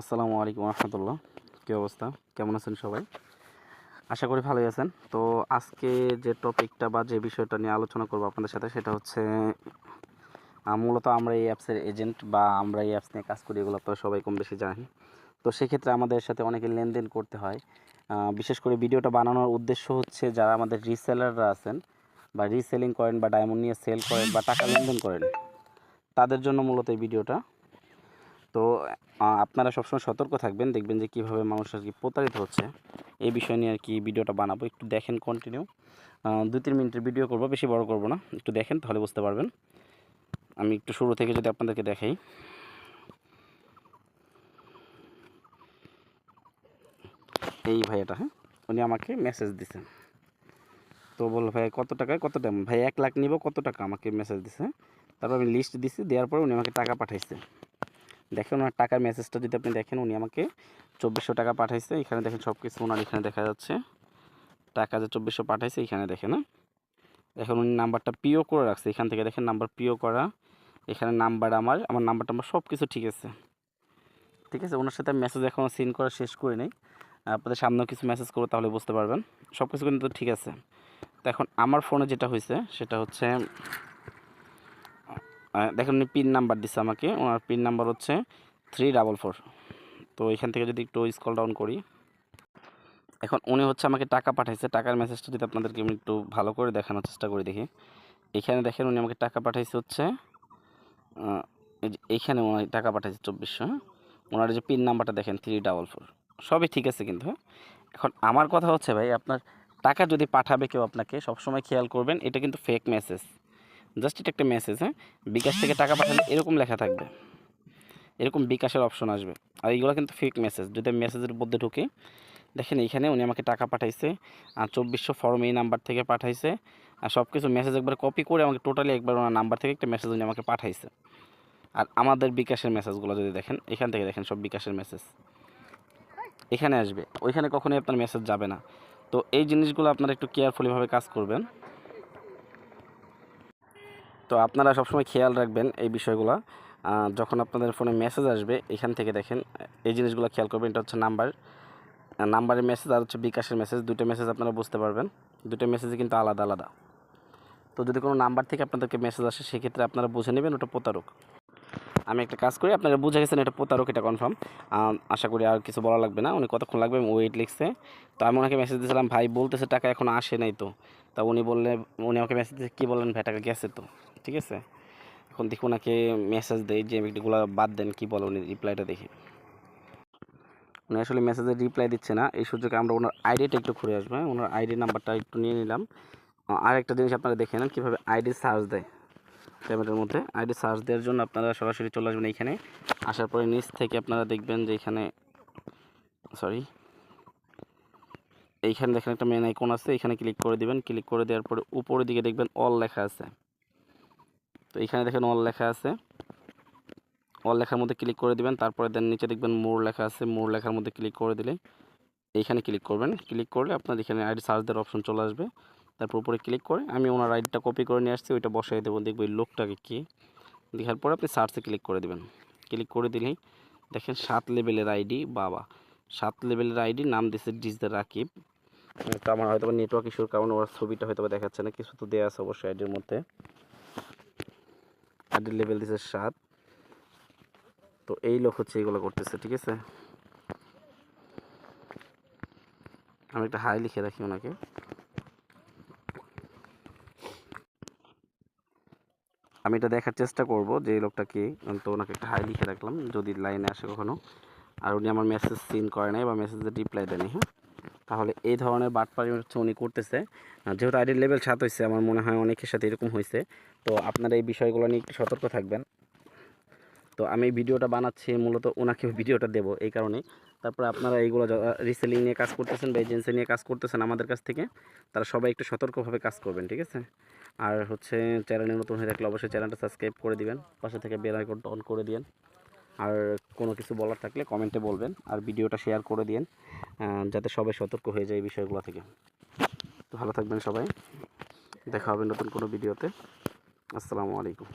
আসসালামু আলাইকুম রহমতুল্লাহ। কী অবস্থা, কেমন আছেন সবাই? আশা করি ভালোই আছেন। তো আজকে যে টপিকটা বা যে বিষয়টা নিয়ে আলোচনা করবো আপনাদের সাথে, সেটা হচ্ছে মূলত আমরা এই অ্যাপসের এজেন্ট বা আমরা এই অ্যাপস নিয়ে কাজ করি, এগুলো আপনারা সবাই কম বেশি জানেন। তো সেক্ষেত্রে আমাদের সাথে অনেকে লেনদেন করতে হয়। বিশেষ করে ভিডিওটা বানানোর উদ্দেশ্য হচ্ছে যারা আমাদের রিসেলাররা আছেন বা রিসেলিং করেন বা ডায়মন্ড নিয়ে সেল করেন বা টাকা লেনদেন করেন, তাদের জন্য মূলত এই ভিডিওটা। তো আপনারা সবসময় সতর্ক থাকবেন, দেখবেন যে কীভাবে মানুষ আর কি প্রতারিত হচ্ছে, এই বিষয় নিয়ে আর কি ভিডিওটা বানাবো। একটু দেখেন, কন্টিনিউ 2-3 মিনিটের ভিডিও করব, বেশি বড় করব না। একটু দেখেন, তাহলে বুঝতে পারবেন। আমি একটু শুরু থেকে যদি আপনাদেরকে দেখাই, এই ভাইয়াটা, হ্যাঁ, উনি আমাকে মেসেজ দিছে। তো বললো ভাই কত টাকায় কত টাকা, ভাই 1 লাখ নিব, কত টাকা, আমাকে মেসেজ দিছে। তারপর আমি লিস্ট দিছি, দেওয়ার পরে উনি আমাকে টাকা পাঠাইছে। দেখেন ওনার টাকার মেসেজটা যদি আপনি দেখেন, উনি আমাকে 2400 টাকা পাঠাইছে। এখানে দেখেন সব কিছু ওনার এখানে দেখা যাচ্ছে, টাকা যে 2400 পাঠাইছে এখানে দেখেন। না, এখন উনি নাম্বারটা পিও করে রাখছে, এখান থেকে দেখেন নাম্বার পিও করা, এখানে নাম্বার আমার নাম্বারটা সব কিছু ঠিক আছে। ঠিক আছে, ওনার সাথে মেসেজ এখনও সিন করা শেষ করে নেই, আপনাদের সামনেও কিছু মেসেজ করবো, তাহলে বুঝতে পারবেন। সব কিছু কিন্তু ঠিক আছে। তো এখন আমার ফোনে যেটা হয়েছে সেটা হচ্ছে, দেখেন উনি পিন নাম্বার দিচ্ছে আমাকে, ওনার পিন নাম্বার হচ্ছে 344। তো এখান থেকে যদি একটু স্ক্রল ডাউন করি, এখন উনি হচ্ছে আমাকে টাকা পাঠাইছে। টাকার মেসেজটা যদি আপনাদেরকে আমি একটু ভালো করে দেখানোর চেষ্টা করি, দেখি এখানে দেখেন উনি আমাকে টাকা পাঠাইছে হচ্ছে, এই যে এইখানে উনি টাকা পাঠাইছে 2400। ওনার যে পিন নাম্বারটা দেখেন 344, সবই ঠিক আছে কিন্তু। হ্যাঁ, এখন আমার কথা হচ্ছে ভাই, আপনার টাকা যদি পাঠাবে কেউ আপনাকে, সবসময় খেয়াল করবেন এটা কিন্তু ফেক মেসেজ। জাস্ট এটা একটা মেসেজ। হ্যাঁ, বিকাশ থেকে টাকা পাঠালে এরকম লেখা থাকবে, এরকম বিকাশের অপশন আসবে, আর এইগুলো কিন্তু ফেক মেসেজ। যদি মেসেজের মধ্যে ঢুকে দেখেন, এইখানে উনি আমাকে টাকা পাঠাইছে, আর 2400 ফর্ম এই নাম্বার থেকে পাঠাইছে, আর সব কিছু মেসেজ একবার কপি করে আমাকে টোটালি একবার ওনার নাম্বার থেকে একটা মেসেজ উনি আমাকে পাঠাইছে। আর আমাদের বিকাশের মেসেজগুলো যদি দেখেন, এখান থেকে দেখেন সব বিকাশের মেসেজ এখানে আসবে, ওইখানে কখনোই আপনার মেসেজ যাবে না। তো এই জিনিসগুলো আপনারা একটু কেয়ারফুলিভাবে কাজ করবেন। তো আপনারা সবসময় খেয়াল রাখবেন এই বিষয়গুলো। যখন আপনাদের ফোনে মেসেজ আসবে, এখান থেকে দেখেন এই জিনিসগুলো খেয়াল করবেন। এটা হচ্ছে নাম্বারের মেসেজ আর হচ্ছে বিকাশের মেসেজ, দুটো মেসেজ আপনারা বুঝতে পারবেন। দুটো মেসেজই কিন্তু আলাদা আলাদা। তো যদি কোনো নাম্বার থেকে আপনাদেরকে মেসেজ আসে, সেক্ষেত্রে আপনারা বুঝে নেবেন ওটা প্রতারক। আমি একটা কাজ করি, আপনারা বুঝে গেছেন এটা প্রতারক, এটা কনফার্ম। আশা করি আর কিছু বলা লাগবে না। উনি কতক্ষণ লাগবে, ওয়েট লিখছে। তো আমি ওনাকে মেসেজ দিয়েছিলাম, ভাই বলতেছে টাকা এখনও আসে নাই। তো তা উনি আমাকে মেসেজ দিয়েছে, কী বলেন ভাই, টাকা গেছে তো। ঠিক আছে, এখন দেখি ওনাকে মেসেজ দেয় যে এগুলো বাদ দেন, কী বলে উনি, রিপ্লাইটা দেখি। উনি আসলে মেসেজের রিপ্লাই দিচ্ছে না, এই সুযোগে আমরা ওনার আইডিটা একটু ঘুরে আসবো। হ্যাঁ, ওনার আইডি নাম্বারটা একটু নিয়ে নিলাম। আর একটা জিনিস আপনারা দেখে নেন কীভাবে আইডি সার্চ দেয়। পেমেন্টের মধ্যে আইডি সার্চ দেওয়ার জন্য আপনারা সরাসরি চলে আসবেন এইখানে। আসার পরে নিচ থেকে আপনারা দেখবেন যে এইখানে এইখানে দেখেন একটা মেন আইকন আছে, এখানে ক্লিক করে দিবেন। ক্লিক করে দেওয়ার পরে উপরের দিকে দেখবেন অল লেখা আছে। তো এইখানে দেখেন অল লেখা আছে, অল লেখার মধ্যে ক্লিক করে দিবেন। তারপরে দেন নিচে দেখবেন মোর লেখা আছে, মোর লেখার মধ্যে ক্লিক করে দিলে এইখানে ক্লিক করবেন। ক্লিক করলে আপনার এখানে আইডি সার্চ দেওয়ার অপশন চলে আসবে। তারপর উপরে ক্লিক করে আমি ওনার আইডিটা কপি করে নিয়ে আসছি, ওইটা বসাই দেবো। দেখবো এই লোকটাকে কি, দেখার পরে আপনি সার্চে ক্লিক করে দেবেন। ক্লিক করে দিলেই দেখেন 7 লেভেলের আইডি, বাবা 7 লেভেলের আইডি, নাম দিচ্ছে ডিজে রাকিব। তো আমার হয়তো নেটওয়ার্ক ইস্যুর কারণে ওর ছবিটা হয়তো দেখাচ্ছে না, কিছু তো দেওয়া আছে অবশ্যই আইডির মধ্যে। আইডির লেভেল দিচ্ছে 7। তো এই লোক হচ্ছে এইগুলো করতেছে। ঠিক আছে, আমি একটা হাই লিখে রাখি ওনাকে। আমি এটা দেখার চেষ্টা করব যে এই লোকটা কি। তো ওনাকে একটা হাই লিখে রাখলাম, যদি লাইনে আসে কখনো আর উনি আমার মেসেজ সিন করে নাই বা মেসেজের রিপ্লাই দেয়নি। হ্যাঁ, তাহলে এই ধরনের বাটপারি হচ্ছে উনি করতেছে। যেহেতু আইডির লেভেল 7 হয়েছে, আমার মনে হয় অনেকের সাথে এরকম হয়েছে। তো আপনারা এই বিষয়গুলো নিয়ে একটু সতর্ক থাকবেন। তো আমি ভিডিওটা বানাচ্ছি মূলত ওনাকে ভিডিওটা দেবো এই কারণে। তারপরে আপনারা এইগুলো যারা রিসেলিং নিয়ে কাজ করতেছেন বা এজেন্সি নিয়ে কাজ করতেছেন আমাদের কাছ থেকে, তারা সবাই একটু সতর্কভাবে কাজ করবেন। ঠিক আছে, আর হচ্ছে চ্যানেলে নতুন হয়ে থাকলে অবশ্যই চ্যানেলটা সাবস্ক্রাইব করে দিবেন, পাশে থেকে বেল আইকনটা অন করে দিন। আর কোনো কিছু বলার থাকলে কমেন্টে বলবেন, আর ভিডিওটা শেয়ার করে দিন, যাতে সবাই সতর্ক হয়ে যায় এই বিষয়গুলো থেকে। তো ভালো থাকবেন সবাই, দেখা হবে নতুন কোনো ভিডিওতে। আসসালামু আলাইকুম।